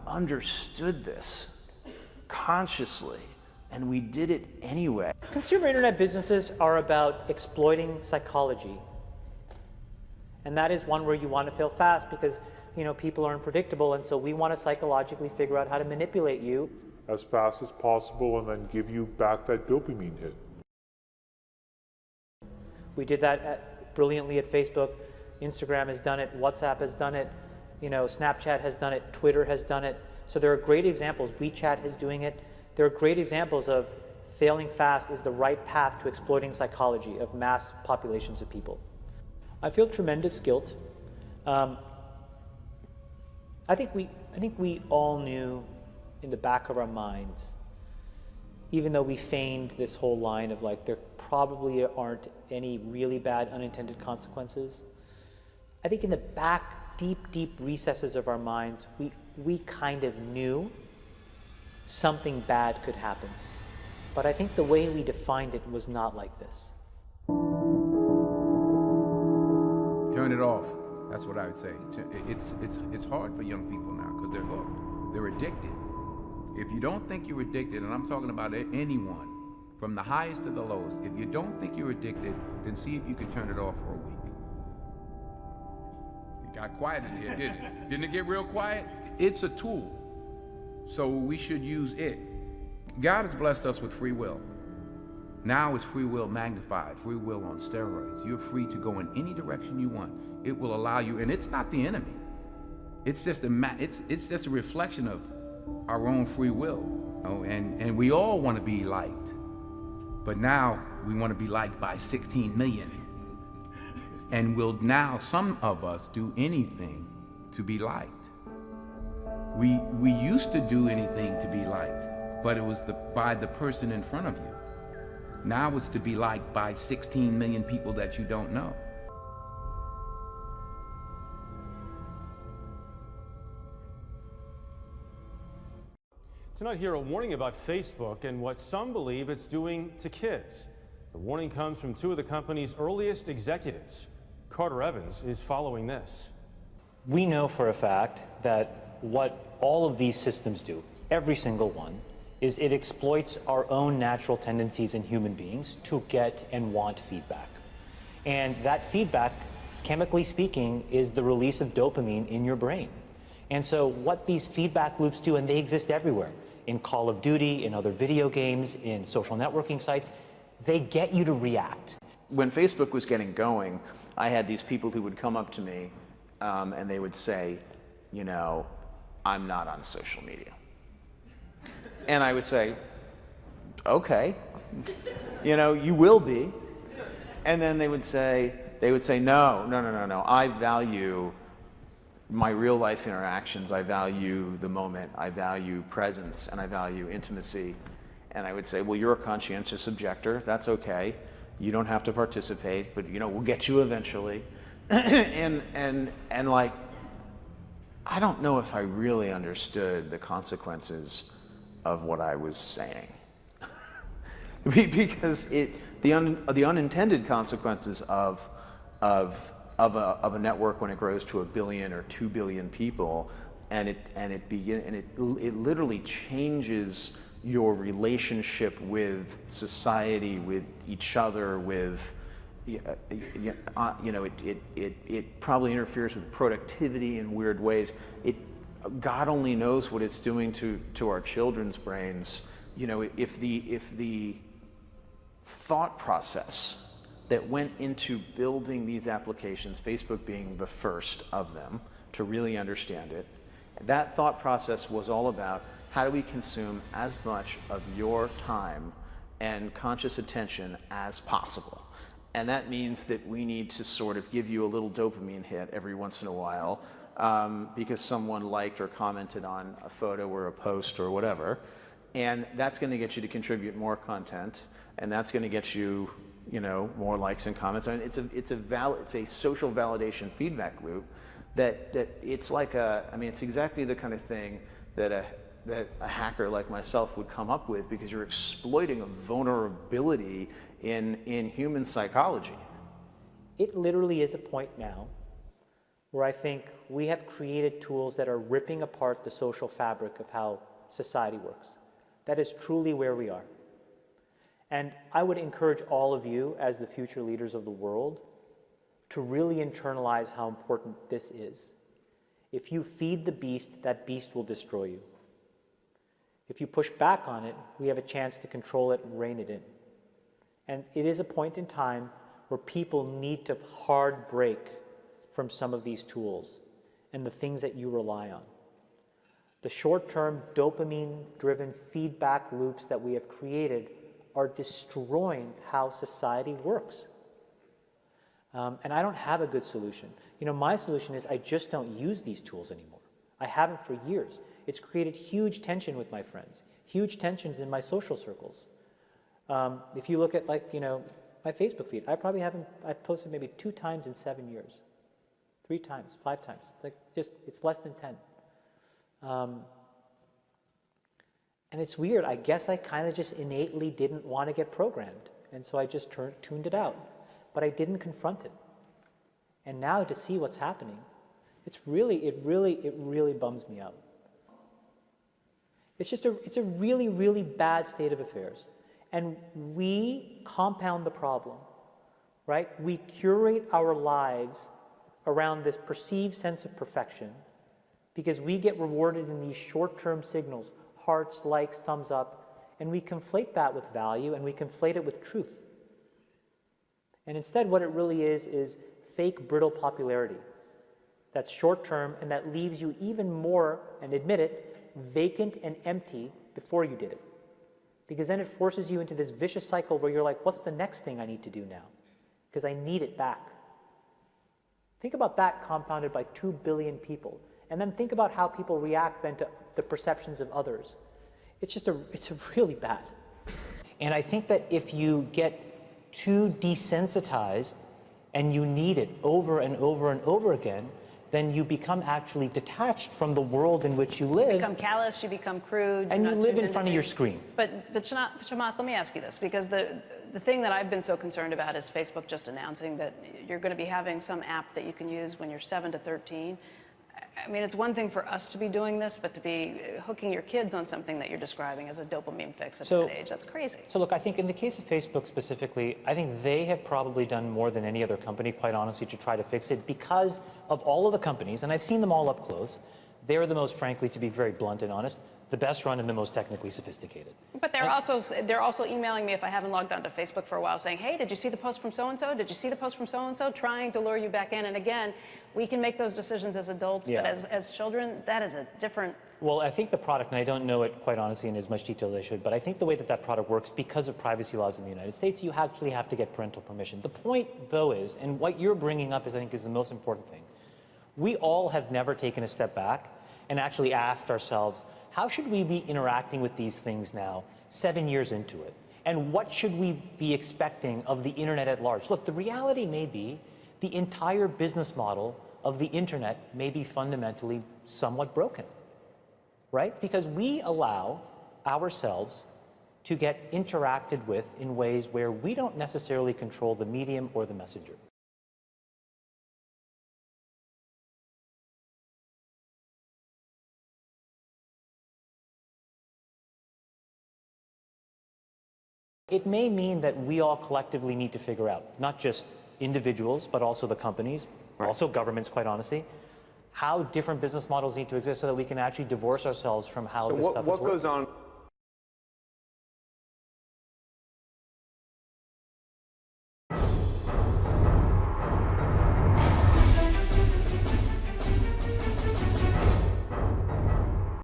understood this consciously, and we did it anyway. Consumer internet businesses are about exploiting psychology. And that is one where you want to fail fast because, you know, people are unpredictable, and so we want to psychologically figure out how to manipulate you as fast as possible and then give you back that dopamine hit. We did that brilliantly at Facebook. Instagram has done it, WhatsApp has done it, you know, Snapchat has done it, Twitter has done it. So there are great examples. WeChat is doing it. There are great examples of failing fast is the right path to exploiting psychology of mass populations of people. I feel tremendous guilt. I think we all knew in the back of our minds, even though we feigned this whole line of like there probably aren't any really bad unintended consequences. I think in the back, deep recesses of our minds, we kind of knew something bad could happen. But I think the way we defined it was not like this. Turn it off. That's what I would say. It's hard for young people now because they're hooked. They're addicted. If you don't think you're addicted, and I'm talking about anyone, from the highest to the lowest, if you don't think you're addicted, then see if you can turn it off for a week. It got quiet in here, didn't it? Didn't it get real quiet? It's a tool, so we should use it. God has blessed us with free will. Now it's free will magnified, free will on steroids. You're free to go in any direction you want. It will allow you, and it's not the enemy. It's just a reflection of our own free will. You know? And we all want to be liked. But now we want to be liked by 16 million. And will now some of us do anything to be liked. We used to do anything to be liked, but it was by the person in front of you. Now it's to be liked by 16 million people that you don't know. Tonight here, a warning about Facebook and what some believe it's doing to kids. The warning comes from two of the company's earliest executives. Carter Evans is following this. We know for a fact that what all of these systems do, every single one, is it exploits our own natural tendencies in human beings to get and want feedback. And that feedback, chemically speaking, is the release of dopamine in your brain. And so what these feedback loops do, and they exist everywhere, in Call of Duty, in other video games, in social networking sites, they get you to react. When Facebook was getting going, I had these people who would come up to me and they would say, you know, I'm not on social media. And I would say, okay, you know, you will be. And then they would say, no, I value my real life interactions. I value the moment, I value presence, and I value intimacy. And I would say, well, you're a conscientious objector, that's okay. You don't have to participate, but you know, we'll get you eventually. and like, I don't know if I really understood the consequences of what I was saying. Because the unintended consequences of a network when it grows to 1 billion or 2 billion people, and it literally changes your relationship with society, with each other, with you know, it probably interferes with productivity in weird ways. God only knows what it's doing to our children's brains. You know, if the thought process that went into building these applications, Facebook being the first of them to really understand it, that thought process was all about how do we consume as much of your time and conscious attention as possible. And that means that we need to sort of give you a little dopamine hit every once in a while because someone liked or commented on a photo or a post or whatever. And that's going to get you to contribute more content, and that's going to get you, you know, more likes and comments. I mean, it's a social validation feedback loop that it's like it's exactly the kind of thing that a hacker like myself would come up with, because you're exploiting a vulnerability in human psychology. It literally is a point now where I think we have created tools that are ripping apart the social fabric of how society works. That is truly where we are. And I would encourage all of you, as the future leaders of the world, to really internalize how important this is. If you feed the beast, that beast will destroy you. If you push back on it, we have a chance to control it and rein it in. And it is a point in time where people need to hard break from some of these tools and the things that you rely on. The short-term dopamine-driven feedback loops that we have created are destroying how society works. And I don't have a good solution. My solution is I just don't use these tools anymore. I haven't for years. It's created huge tension with my friends, huge tensions in my social circles. If you look at my Facebook feed, I've posted maybe 2 times in 7 years, 3 times, 5 times. It's less than 10. And it's weird. I guess I kind of just innately didn't want to get programmed. And so I just tuned it out. But I didn't confront it. And now to see what's happening, it really bums me out. It's a really, really bad state of affairs. And we compound the problem, right? We curate our lives around this perceived sense of perfection because we get rewarded in these short-term signals, hearts, likes, thumbs up, and we conflate that with value and we conflate it with truth. And instead what it really is fake, brittle popularity that's short-term and that leaves you even more, and admit it, vacant and empty before you did it. Because then it forces you into this vicious cycle where you're like, what's the next thing I need to do now? Because I need it back. Think about that compounded by 2 billion people. And then think about how people react then to the perceptions of others. It's really bad. And I think that if you get too desensitized and you need it over and over and over again, then you become actually detached from the world in which you live. You become callous, you become crude. And you live in front of your screen. But Chamath, let me ask you this, because the thing that I've been so concerned about is Facebook just announcing that you're going to be having some app that you can use when you're 7 to 13. I mean, it's one thing for us to be doing this, but to be hooking your kids on something that you're describing as a dopamine fix at that age, that's crazy. So look, I think in the case of Facebook specifically, I think they have probably done more than any other company, quite honestly, to try to fix it because of all of the companies, and I've seen them all up close. They're the most, frankly, to be very blunt and honest, the best run and the most technically sophisticated. But they're also emailing me if I haven't logged onto Facebook for a while saying, hey, did you see the post from so-and-so? Did you see the post from so-and-so? Trying to lure you back in. And again, we can make those decisions as adults, but as children, that is a different... Well, I think the product, and I don't know it quite honestly in as much detail as I should, but I think the way that product works, because of privacy laws in the United States, you actually have to get parental permission. The point, though, is, and what you're bringing up is, I think, is the most important thing. We all have never taken a step back and actually asked ourselves, how should we be interacting with these things now, 7 years into it? And what should we be expecting of the internet at large? Look, the reality may be the entire business model of the internet may be fundamentally somewhat broken, right? Because we allow ourselves to get interacted with in ways where we don't necessarily control the medium or the messenger. It may mean that we all collectively need to figure out, not just individuals, but also the companies, also governments, quite honestly, how different business models need to exist so that we can actually divorce ourselves from how this stuff is working. What goes on